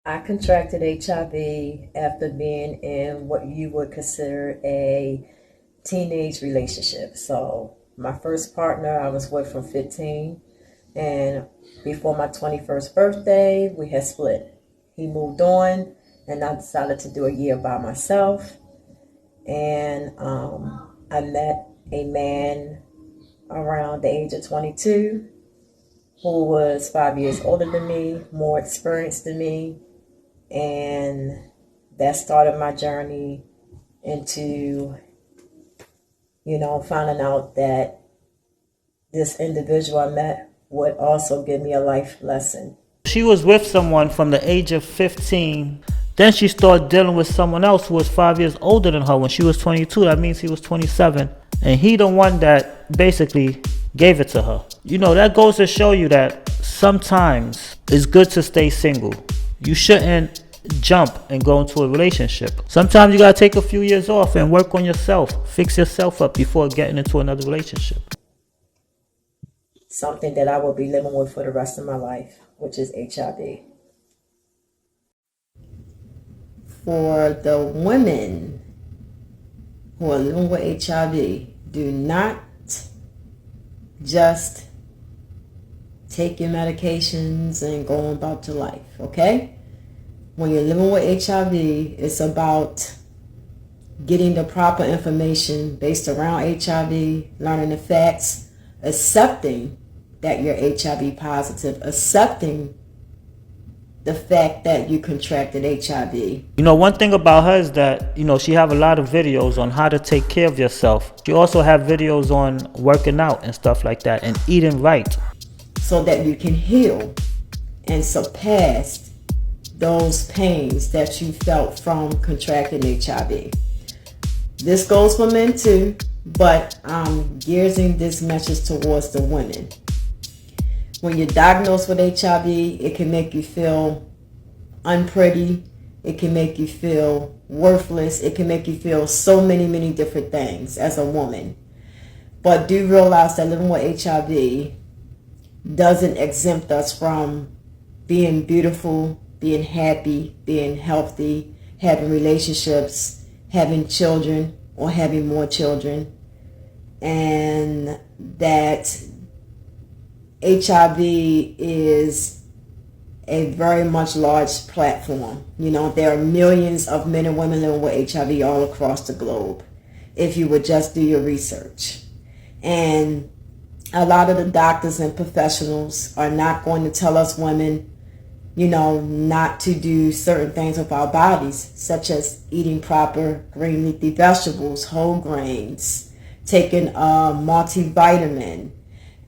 I contracted HIV after being in what you would consider a teenage relationship. So, my first partner I was with from 15, and before my 21st birthday, we had split. He moved on, and I decided to do a year by myself. And I met a man around the age of 22 who was 5 years older than me, more experienced than me, and that started my journey into, finding out that this individual I met would also give me a life lesson. She was with someone from the age of 15. Then she started dealing with someone else who was 5 years older than her when she was 22. That means he was 27. And he the one that basically gave it to her. That goes to show you that sometimes it's good to stay single. You shouldn't jump and go into a relationship. Sometimes you gotta take a few years off and work on yourself. Fix yourself up before getting into another relationship. Something that I will be living with for the rest of my life, which is HIV. For the women who are living with HIV, do not just take your medications and go on about your life, okay? When you're living with HIV, it's about getting the proper information based around HIV, learning the facts, accepting that you're HIV positive, accepting the fact that you contracted HIV. One thing about her is that, she have a lot of videos on how to take care of yourself. She also have videos on working out and stuff like that and eating right. So that you can heal and surpass those pains that you felt from contracting HIV. This goes for men too, but I'm gearing this message towards the women. When you're diagnosed with HIV, it can make you feel unpretty. It can make you feel worthless. It can make you feel so many different things as a woman. But do realize that living with HIV doesn't exempt us from being beautiful, being happy, being healthy, having relationships, having children or having more children. And that HIV is a very much large platform. There are millions of men and women living with HIV all across the globe, if you would just do your research. And a lot of the doctors and professionals are not going to tell us women, not to do certain things with our bodies, such as eating proper green leafy vegetables, whole grains, taking a multivitamin.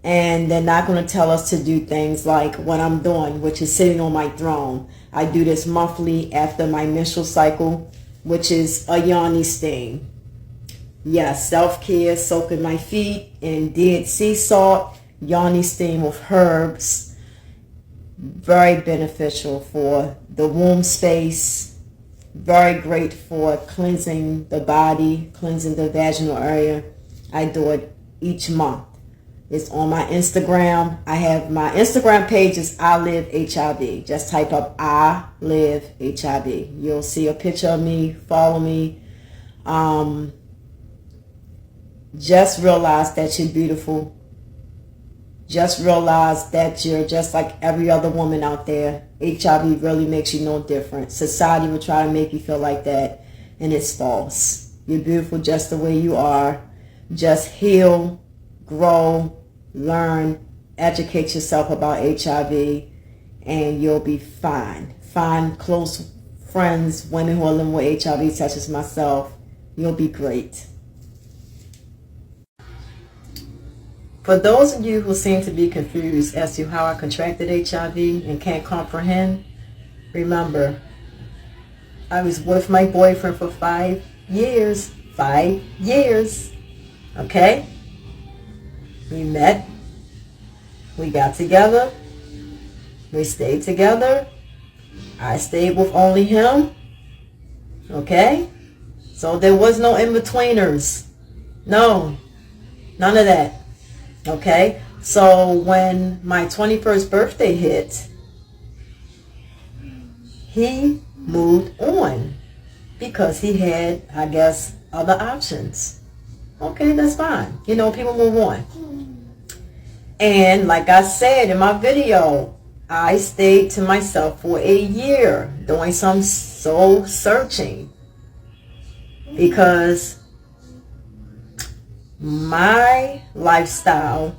And they're not going to tell us to do things like what I'm doing, which is sitting on my throne. I do this monthly after my menstrual cycle, which is a yoni steam. Yes, self-care, soaking my feet in dead sea salt, yoni steam with herbs. Very beneficial for the womb space. Very great for cleansing the body, cleansing the vaginal area. I do it each month. It's on my Instagram. I have my Instagram page is I Live HIV. Just type up I Live HIV. You'll see a picture of me. Follow me. Just realize that you're beautiful. Just realize that you're just like every other woman out there. HIV really makes you no different. Society will try to make you feel like that, and it's false. You're beautiful just the way you are. Just heal, grow, learn, educate yourself about HIV, and you'll be fine. Find close friends, women who are living with HIV, such as myself. You'll be great. For those of you who seem to be confused as to how I contracted HIV and can't comprehend, remember, I was with my boyfriend for 5 years. 5 years. Okay? We met. We got together. We stayed together. I stayed with only him. Okay? So there was no in-betweeners. No. None of that. Okay? So when my 21st birthday hit, he moved on because he had, I guess, other options. Okay, that's fine. You know, people move on. And like I said in my video, I stayed to myself for a year doing some soul searching because my lifestyle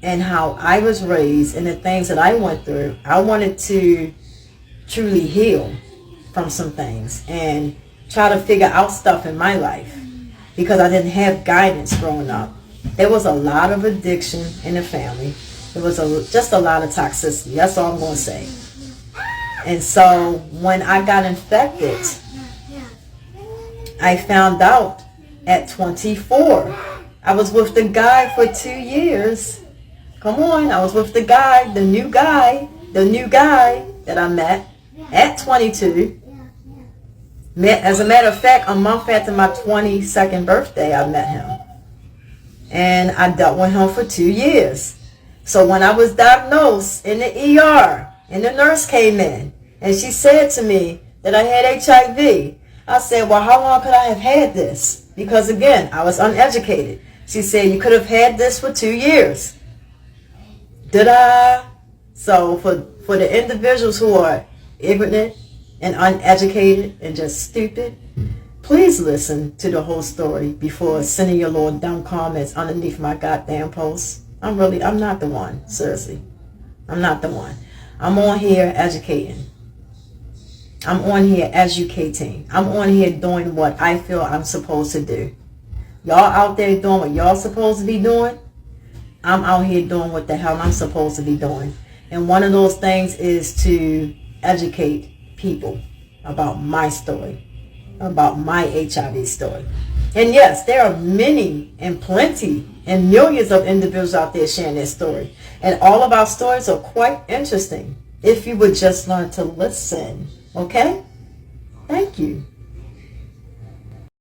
and how I was raised and the things that I went through, I wanted to truly heal from some things and try to figure out stuff in my life because I didn't have guidance growing up. There was a lot of addiction in the family. There was just a lot of toxicity. That's all I'm going to say. And so when I got infected, I found out at 24. I was with the guy for 2 years. Come on, I was with the guy, the new guy that I met at 22. As a matter of fact, a month after my 22nd birthday, I met him. And I dealt with him for 2 years. So when I was diagnosed in the ER, and the nurse came in, and she said to me that I had HIV, I said, well, how long could I have had this? Because again, I was uneducated. She said, you could have had this for 2 years. Did I? So for the individuals who are ignorant and uneducated and just stupid, please listen to the whole story before sending your little dumb comments underneath my goddamn post. I'm not the one. Seriously. I'm not the one. I'm on here educating. I'm on here educating. I'm on here doing what I feel I'm supposed to do. Y'all out there doing what y'all supposed to be doing. I'm out here doing what the hell I'm supposed to be doing. And one of those things is to educate people about my story, about my HIV story. And yes, there are many and plenty and millions of individuals out there sharing their story. And all of our stories are quite interesting if you would just learn to listen. Okay? Thank you.